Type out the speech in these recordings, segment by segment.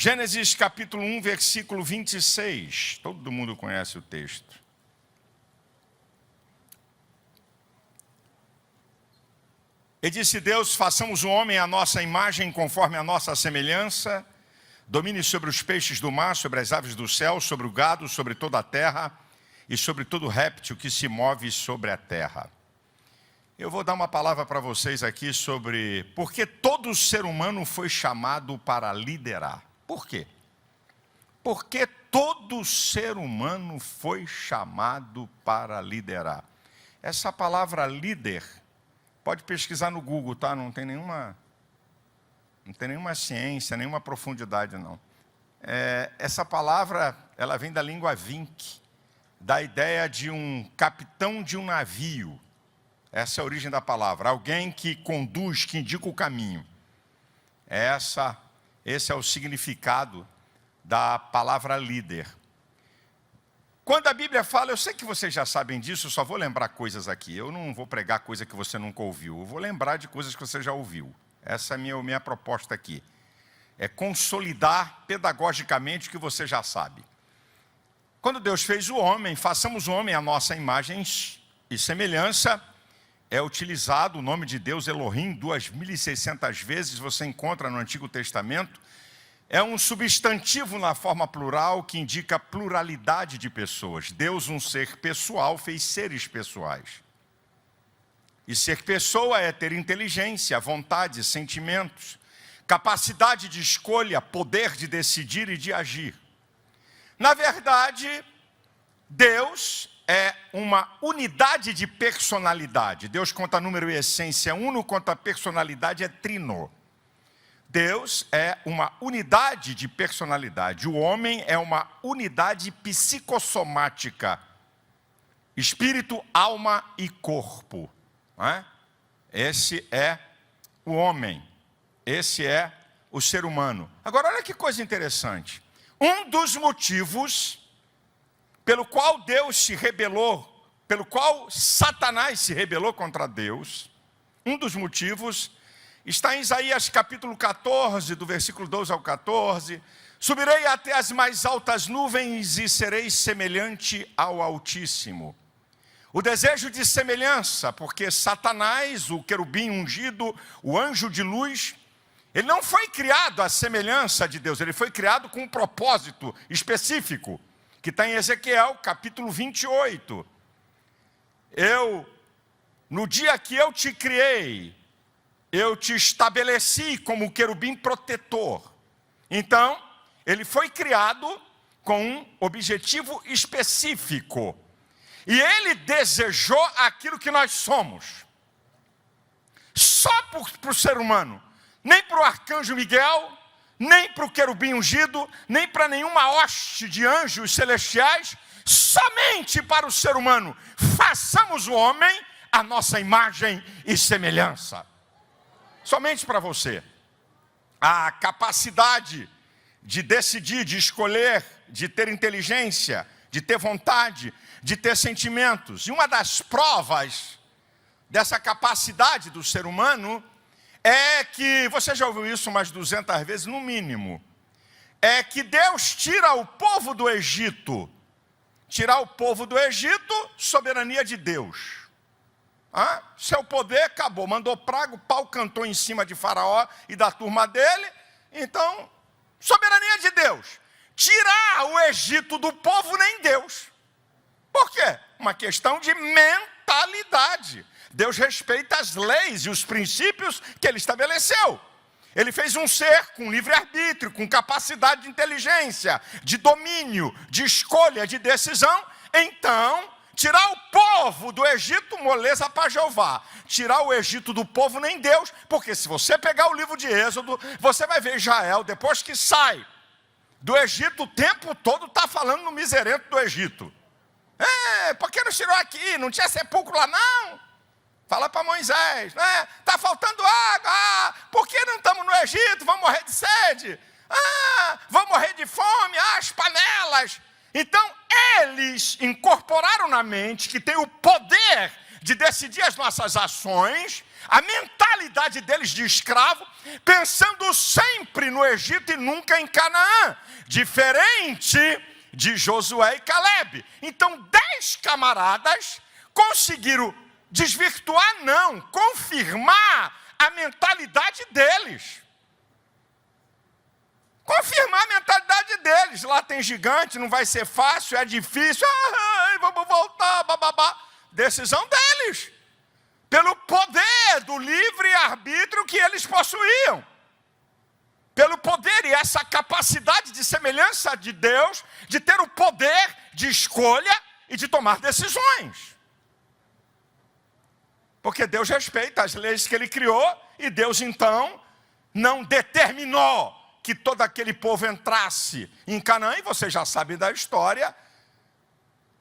Gênesis capítulo 1, versículo 26. Todo mundo conhece o texto. E disse Deus: façamos o homem à nossa imagem, conforme a nossa semelhança, domine sobre os peixes do mar, sobre as aves do céu, sobre o gado, sobre toda a terra e sobre todo réptil que se move sobre a terra. Eu vou dar uma palavra para vocês aqui sobre por que todo ser humano foi chamado para liderar. Por quê? Porque todo ser humano foi chamado para liderar. Essa palavra líder, pode pesquisar no Google, tá? Não tem nenhuma ciência, nenhuma profundidade, não. Essa palavra, ela vem da língua Vinque, da ideia de um capitão de um navio. Essa é a origem da palavra. Alguém que conduz, que indica o caminho. Esse é o significado da palavra líder. Quando a Bíblia fala, eu sei que vocês já sabem disso, eu só vou lembrar coisas aqui. Eu não vou pregar coisa que você nunca ouviu. Eu vou lembrar de coisas que você já ouviu. Essa é a minha proposta aqui. É consolidar pedagogicamente o que você já sabe. Quando Deus fez o homem, façamos o homem à nossa imagem e semelhança, é utilizado o nome de Deus Elohim 2.600 vezes, você encontra no Antigo Testamento. É um substantivo na forma plural que indica pluralidade de pessoas. Deus, um ser pessoal, fez seres pessoais. E ser pessoa é ter inteligência, vontade, sentimentos, capacidade de escolha, poder de decidir e de agir. Na verdade, Deus é uma unidade de personalidade. Deus conta número e essência uno, conta personalidade é trino. Deus é uma unidade de personalidade. O homem é uma unidade psicossomática. Espírito, alma e corpo. Não é? Esse é o homem. Esse é o ser humano. Agora, olha que coisa interessante. Um dos motivos pelo qual Deus se rebelou, pelo qual Satanás se rebelou contra Deus, um dos motivos está em Isaías capítulo 14, do versículo 12 ao 14. Subirei até as mais altas nuvens e serei semelhante ao Altíssimo. O desejo de semelhança, porque Satanás, o querubim ungido, o anjo de luz, ele não foi criado à semelhança de Deus, ele foi criado com um propósito específico, que está em Ezequiel capítulo 28. No dia que eu te criei, eu te estabeleci como querubim protetor. Então, ele foi criado com um objetivo específico. E ele desejou aquilo que nós somos. Só para o ser humano. Nem para o arcanjo Miguel, nem para o querubim ungido, nem para nenhuma hoste de anjos celestiais. Somente para o ser humano. Façamos o homem à nossa imagem e semelhança. Somente para você. A capacidade de decidir, de escolher, de ter inteligência, de ter vontade, de ter sentimentos. E uma das provas dessa capacidade do ser humano é que, você já ouviu isso umas 200 vezes no mínimo, é que Deus tira o povo do Egito. Tirar o povo do Egito, soberania de Deus. Seu poder acabou, mandou praga, o pau cantou em cima de Faraó e da turma dele. Então, soberania de Deus. Tirar o Egito do povo, nem Deus. Por quê? Uma questão de mentalidade. Deus respeita as leis e os princípios que ele estabeleceu. Ele fez um ser com livre-arbítrio, com capacidade de inteligência, de domínio, de escolha, de decisão. Então, tirar o povo do Egito, moleza para Jeová. Tirar o Egito do povo, nem Deus. Porque se você pegar o livro de Êxodo, você vai ver Israel, depois que sai do Egito, o tempo todo está falando no miserento do Egito. Por que não tirou aqui? Não tinha sepulcro lá, não? Fala para Moisés, né? Está faltando água. Por que não estamos no Egito? Vamos morrer de sede. Vamos morrer de fome. As panelas. Então, eles incorporaram na mente que tem o poder de decidir as nossas ações, a mentalidade deles de escravo, pensando sempre no Egito e nunca em Canaã, diferente de Josué e Calebe. Então 10 camaradas conseguiram desvirtuar, não, confirmar a mentalidade deles. Confirmar a mentalidade deles. Lá tem gigante, não vai ser fácil, é difícil. Vamos voltar, bababá. Decisão deles. Pelo poder do livre-arbítrio que eles possuíam. Pelo poder e essa capacidade de semelhança de Deus, de ter o poder de escolha e de tomar decisões. Porque Deus respeita as leis que Ele criou e Deus, então, não determinou que todo aquele povo entrasse em Canaã. E você já sabe da história,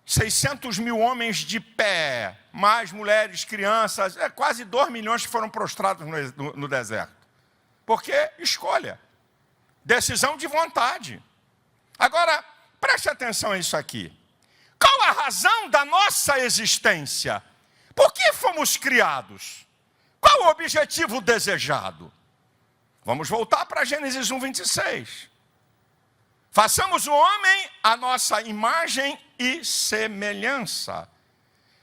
600 mil homens de pé, mais mulheres, crianças, quase 2 milhões que foram prostrados no deserto. Porque escolha, decisão de vontade. Agora, preste atenção a isso aqui. Qual a razão da nossa existência? Por que fomos criados? Qual o objetivo desejado? Vamos voltar para Gênesis 1, 26. Façamos o homem a nossa imagem e semelhança.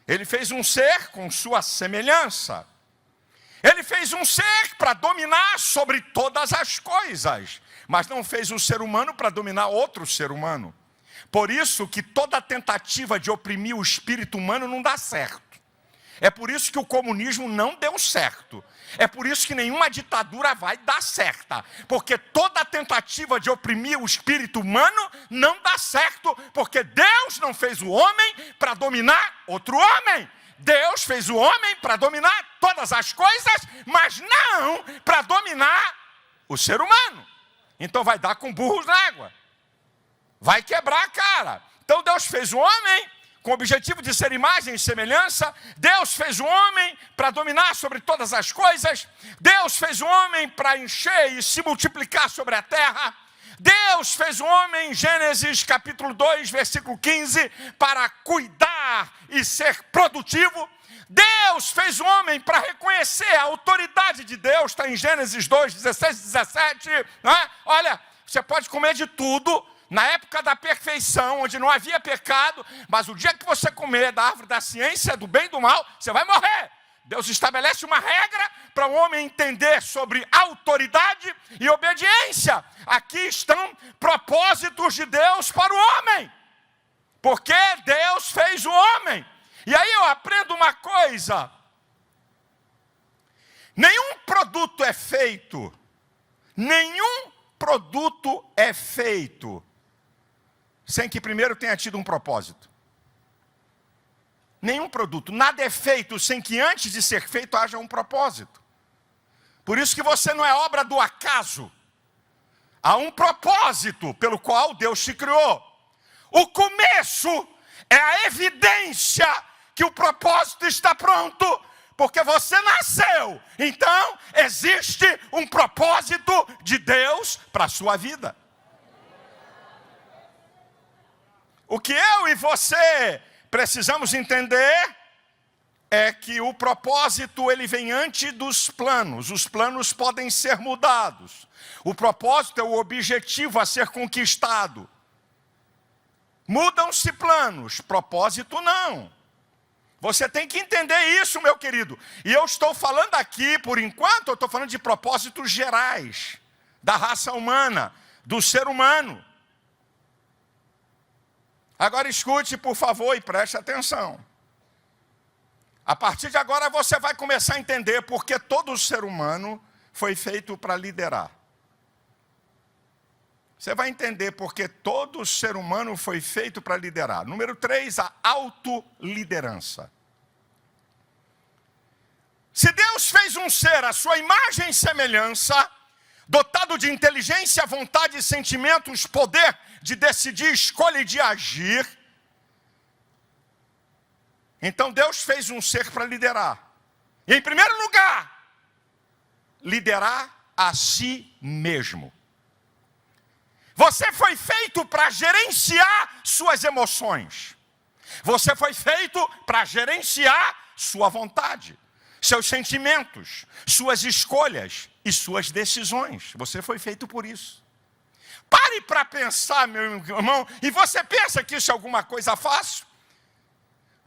Ele fez um ser com sua semelhança. Ele fez um ser para dominar sobre todas as coisas, mas não fez um ser humano para dominar outro ser humano. Por isso que toda tentativa de oprimir o espírito humano não dá certo. É por isso que o comunismo não deu certo. É por isso que nenhuma ditadura vai dar certa. Porque toda tentativa de oprimir o espírito humano não dá certo. Porque Deus não fez o homem para dominar outro homem. Deus fez o homem para dominar todas as coisas, mas não para dominar o ser humano. Então vai dar com burros na água. Vai quebrar a cara. Então Deus fez o homem com o objetivo de ser imagem e semelhança. Deus fez o homem para dominar sobre todas as coisas. Deus fez o homem para encher e se multiplicar sobre a terra. Deus fez o homem, Gênesis capítulo 2, versículo 15, para cuidar e ser produtivo. Deus fez o homem para reconhecer a autoridade de Deus, está em Gênesis 2, 16 e 17. Né? Olha, você pode comer de tudo, na época da perfeição, onde não havia pecado, mas o dia que você comer da árvore da ciência, do bem e do mal, você vai morrer. Deus estabelece uma regra para o homem entender sobre autoridade e obediência. Aqui estão propósitos de Deus para o homem, porque Deus fez o homem. E aí eu aprendo uma coisa: nenhum produto é feito sem que primeiro tenha tido um propósito. Nenhum produto, nada é feito sem que antes de ser feito haja um propósito. Por isso que você não é obra do acaso. Há um propósito pelo qual Deus te criou. O começo é a evidência que o propósito está pronto, porque você nasceu. Então, existe um propósito de Deus para a sua vida. O que eu e você precisamos entender é que o propósito, ele vem antes dos planos. Os planos podem ser mudados. O propósito é o objetivo a ser conquistado. Mudam-se planos, propósito não. Você tem que entender isso, meu querido. E eu estou falando aqui, por enquanto, eu estou falando de propósitos gerais, da raça humana, do ser humano. Agora escute, por favor, e preste atenção. A partir de agora você vai começar a entender porque todo ser humano foi feito para liderar. Você vai entender porque todo ser humano foi feito para liderar. Número 3, a autoliderança. Se Deus fez um ser à sua imagem e semelhança, dotado de inteligência, vontade e sentimentos, poder de decidir, escolha e de agir, então Deus fez um ser para liderar. E em primeiro lugar, liderar a si mesmo. Você foi feito para gerenciar suas emoções. Você foi feito para gerenciar sua vontade, seus sentimentos, suas escolhas e suas decisões. Você foi feito por isso. Pare para pensar, meu irmão, e você pensa que isso é alguma coisa fácil?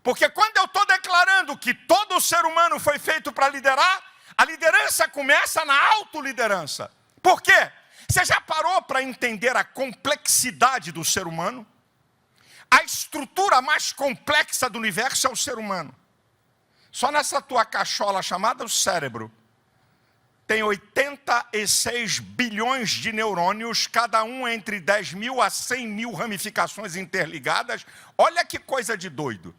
Porque quando eu estou declarando que todo ser humano foi feito para liderar, a liderança começa na autoliderança. Por quê? Você já parou para entender a complexidade do ser humano? A estrutura mais complexa do universo é o ser humano. Só nessa tua cachola chamada o cérebro, tem 86 bilhões de neurônios, cada um entre 10 mil a 100 mil ramificações interligadas. Olha que coisa de doido.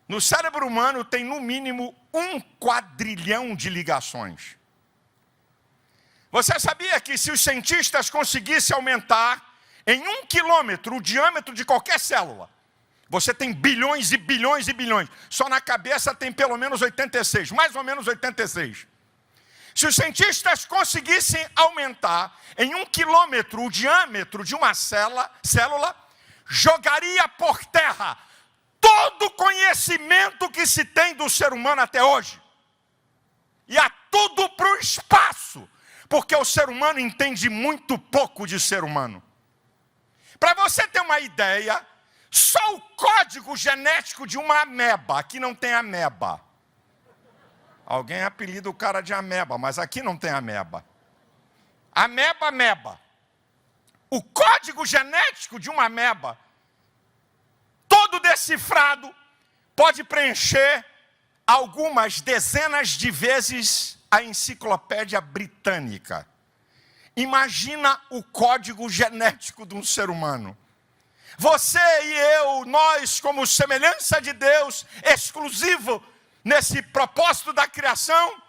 No cérebro humano tem no mínimo 1 quadrilhão de ligações. Você sabia que se os cientistas conseguissem aumentar em 1 quilômetro o diâmetro de qualquer célula, você tem bilhões e bilhões e bilhões. Só na cabeça tem pelo menos 86, mais ou menos 86. Se os cientistas conseguissem aumentar em 1 quilômetro o diâmetro de uma célula, jogaria por terra todo o conhecimento que se tem do ser humano até hoje. Ia tudo para o espaço, porque o ser humano entende muito pouco de ser humano. Para você ter uma ideia, só o código genético de uma ameba, aqui não tem ameba. Alguém apelida o cara de ameba, mas aqui não tem ameba. Ameba. O código genético de uma ameba, todo decifrado, pode preencher algumas dezenas de vezes a enciclopédia britânica. Imagina o código genético de um ser humano. Você e eu, nós como semelhança de Deus, exclusivo nesse propósito da criação,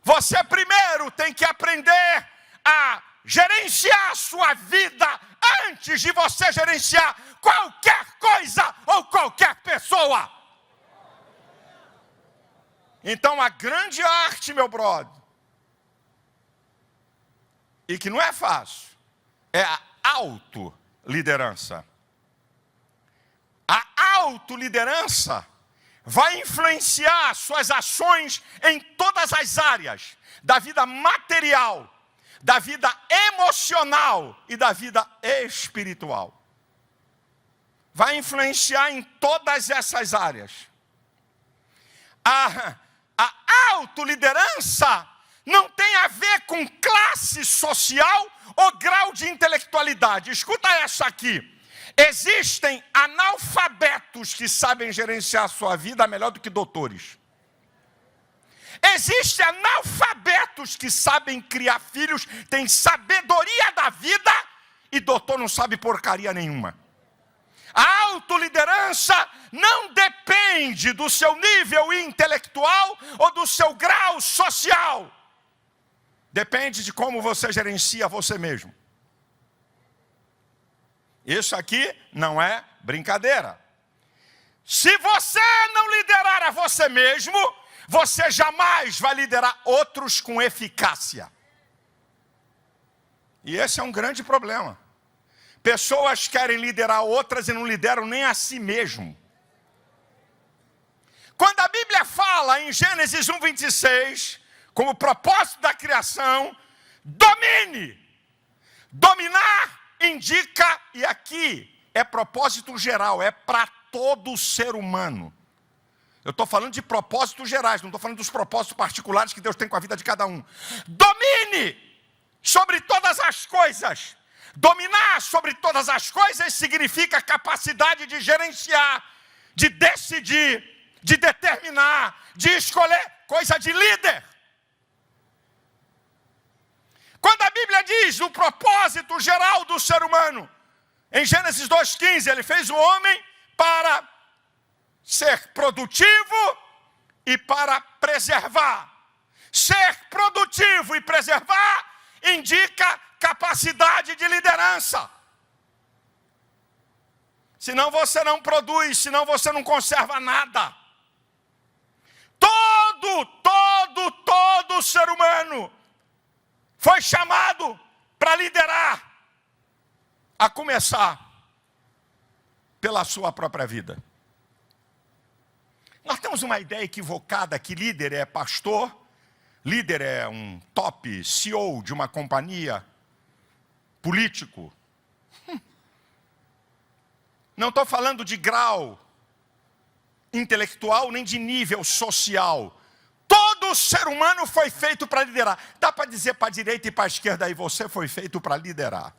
você primeiro tem que aprender a gerenciar a sua vida antes de você gerenciar qualquer coisa ou qualquer pessoa. Então a grande arte, meu brother, e que não é fácil, é a autoliderança. A autoliderança vai influenciar suas ações em todas as áreas da vida material, da vida emocional e da vida espiritual. Vai influenciar em todas essas áreas. A autoliderança não tem a ver com classe social ou grau de intelectualidade. Escuta essa aqui. Existem analfabetos que sabem gerenciar a sua vida melhor do que doutores. Existem analfabetos que sabem criar filhos, têm sabedoria da vida, e doutor não sabe porcaria nenhuma. A autoliderança não depende do seu nível intelectual ou do seu grau social. Depende de como você gerencia você mesmo. Isso aqui não é brincadeira. Se você não liderar a você mesmo, você jamais vai liderar outros com eficácia. E esse é um grande problema. Pessoas querem liderar outras e não lideram nem a si mesmo. Quando a Bíblia fala em Gênesis 1:26, como propósito da criação, domine. Dominar indica, e aqui é propósito geral, é para todo ser humano. Eu estou falando de propósitos gerais, não estou falando dos propósitos particulares que Deus tem com a vida de cada um. Domine sobre todas as coisas. Dominar sobre todas as coisas significa capacidade de gerenciar, de decidir, de determinar, de escolher, coisa de líder. Quando a Bíblia diz o propósito geral do ser humano, em Gênesis 2:15, ele fez o homem para ser produtivo e para preservar. Ser produtivo e preservar indica capacidade de liderança. Senão você não produz, senão você não conserva nada. Todo ser humano foi chamado para liderar, a começar pela sua própria vida. Nós temos uma ideia equivocada que líder é pastor, líder é um top CEO de uma companhia, político. Não estou falando de grau intelectual nem de nível social. Todo ser humano foi feito para liderar. Dá para dizer para a direita e para a esquerda aí, você foi feito para liderar.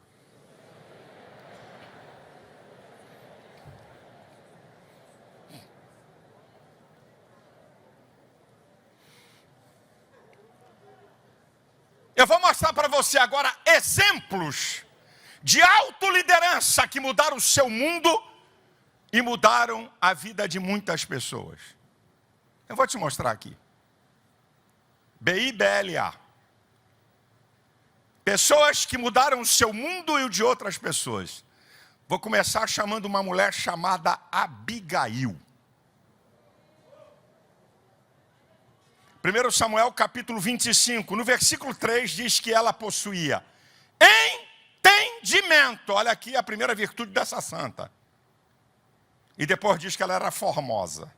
Eu vou mostrar para você agora exemplos de autoliderança que mudaram o seu mundo e mudaram a vida de muitas pessoas. Eu vou te mostrar aqui. BIBLA. Pessoas que mudaram o seu mundo e o de outras pessoas. Vou começar chamando uma mulher chamada Abigail. 1 Samuel capítulo 25, no versículo 3 diz que ela possuía entendimento. Olha aqui a primeira virtude dessa santa. E depois diz que ela era formosa.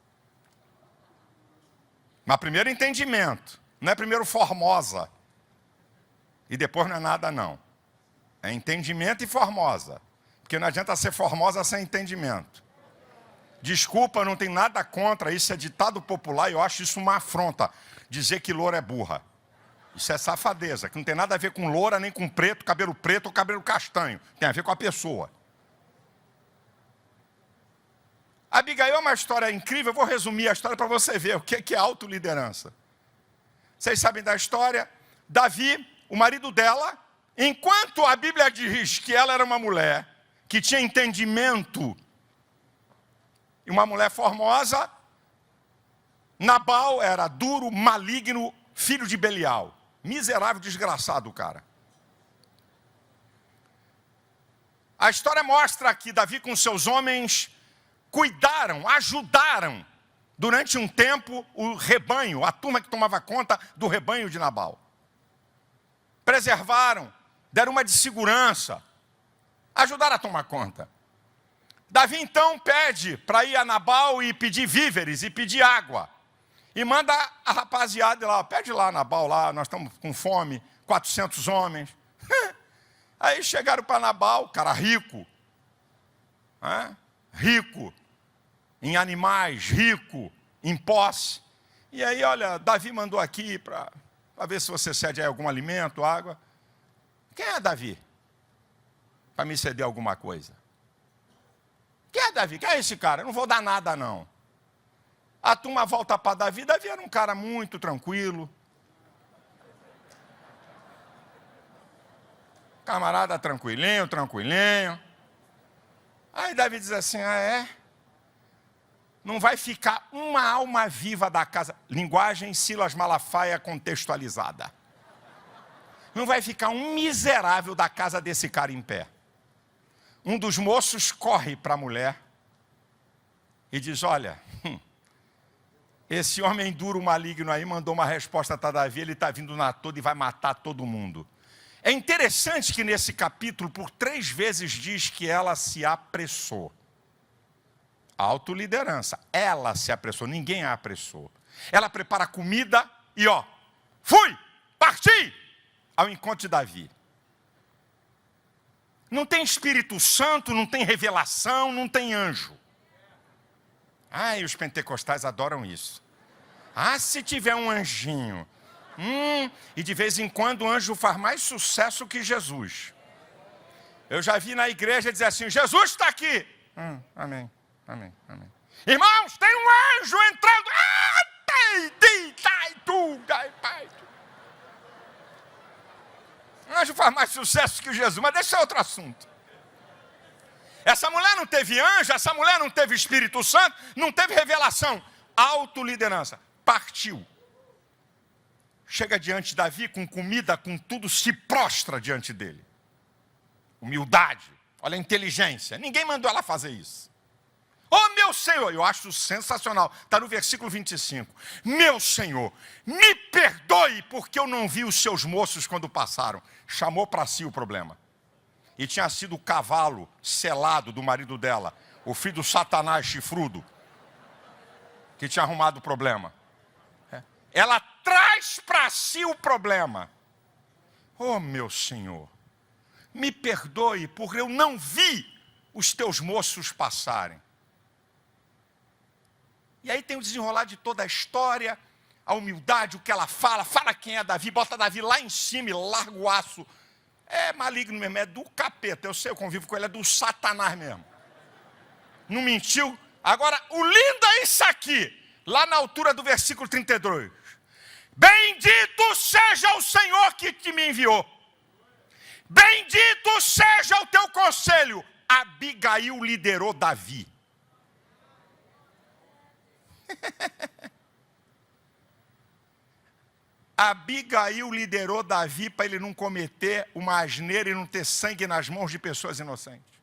Mas primeiro entendimento, não é primeiro formosa. E depois não é nada não. É entendimento e formosa. Porque não adianta ser formosa sem entendimento. Desculpa, não tem nada contra, isso é ditado popular e eu acho isso uma afronta. Dizer que loura é burra. Isso é safadeza, que não tem nada a ver com loura, nem com preto, cabelo preto ou cabelo castanho. Tem a ver com a pessoa. Abigail é uma história incrível, eu vou resumir a história para você ver o que é autoliderança. Vocês sabem da história? Davi, o marido dela, enquanto a Bíblia diz que ela era uma mulher que tinha entendimento e uma mulher formosa, Nabal era duro, maligno, filho de Belial. Miserável, desgraçado o cara. A história mostra que Davi com seus homens cuidaram, ajudaram, durante um tempo, o rebanho, a turma que tomava conta do rebanho de Nabal. Preservaram, deram uma de segurança, ajudaram a tomar conta. Davi então pede para ir a Nabal e pedir víveres e pedir água. E manda a rapaziada lá, pede lá Nabal, lá, nós estamos com fome, 400 homens. Aí chegaram para Nabal, cara rico, rico em animais, rico em posse. E aí, olha, Davi mandou aqui para ver se você cede aí algum alimento, água. Quem é Davi? Para me ceder alguma coisa. Quem é Davi? Quem é esse cara? Eu não vou dar nada, não. A turma volta para Davi. Davi era um cara muito tranquilo. Camarada tranquilinho, tranquilinho. Aí Davi diz assim, não vai ficar uma alma viva da casa. Linguagem Silas Malafaia contextualizada. Não vai ficar um miserável da casa desse cara em pé. Um dos moços corre para a mulher e diz, olha, esse homem duro, maligno aí, mandou uma resposta para Davi, ele está vindo na toda e vai matar todo mundo. É interessante que nesse capítulo, por 3 vezes diz que ela se apressou. Autoliderança, ela se apressou, ninguém a apressou. Ela prepara a comida e parti ao encontro de Davi. Não tem Espírito Santo, não tem revelação, não tem anjo. E os pentecostais adoram isso. Se tiver um anjinho. E de vez em quando o anjo faz mais sucesso que Jesus. Eu já vi na igreja dizer assim, Jesus está aqui. Amém, amém, amém. Irmãos, tem um anjo entrando. O anjo faz mais sucesso que Jesus, mas deixa outro assunto. Essa mulher não teve anjo, essa mulher não teve Espírito Santo, não teve revelação. Autoliderança. Partiu. Chega diante de Davi com comida, com tudo, se prostra diante dele. Humildade. Olha a inteligência. Ninguém mandou ela fazer isso. Meu Senhor, eu acho sensacional. Está no versículo 25. Meu Senhor, me perdoe porque eu não vi os seus moços quando passaram. Chamou para si o problema. E tinha sido o cavalo selado do marido dela. O filho do Satanás chifrudo. que tinha arrumado o problema. Ela traz para si o problema. Oh, meu Senhor, me perdoe por eu não vi os teus moços passarem. E aí tem o desenrolar de toda a história, a humildade, o que ela fala quem é Davi, bota Davi lá em cima e larga o aço. É maligno mesmo, é do capeta, eu sei, eu convivo com ele, é do Satanás mesmo. Não mentiu? Agora, o lindo é isso aqui, lá na altura do versículo 32. Bendito seja o Senhor que me enviou. Bendito seja o teu conselho. Abigail liderou Davi. Abigail liderou Davi para ele não cometer uma asneira e não ter sangue nas mãos de pessoas inocentes.